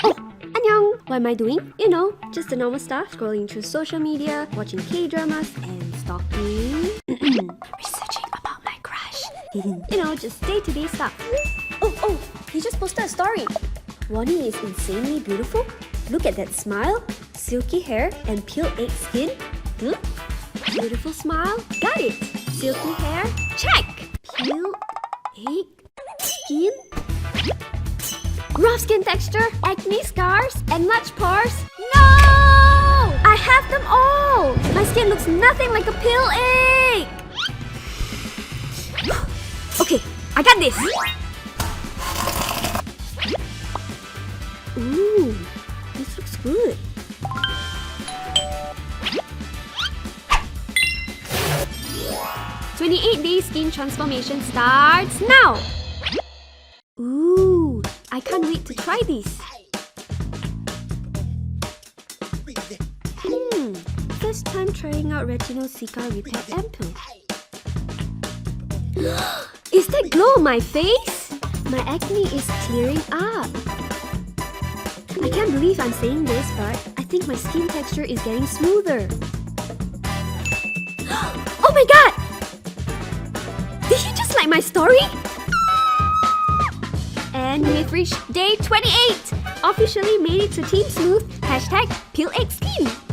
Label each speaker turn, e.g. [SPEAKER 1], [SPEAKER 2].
[SPEAKER 1] Oh, annyeong! What am I doing? You know, just the normal stuff. Scrolling through social media, watching K-dramas, and stalking... researching about my crush. You know, just day-to-day stuff. Oh, he just posted a story. Wony is insanely beautiful. Look at that smile, silky hair, and peel egg skin. Beautiful smile, got it. Silky hair, check. Peel egg skin. Rough skin texture, acne scars, and large pores. No! I have them all! My skin looks nothing like a peel egg! Okay, I got this! Ooh, this looks good. "28-day skin transformation starts now!" Ooh, I can't wait to try this. First time trying out Retinol Cica Repair Ampoule. Is that glow on my face? My acne is clearing up. I can't believe I'm saying this, but I think my skin texture is getting smoother. Oh my god! Did you just like my story? And we've reached day 28! Officially made it to Team Smooth. #PeelEggSkin.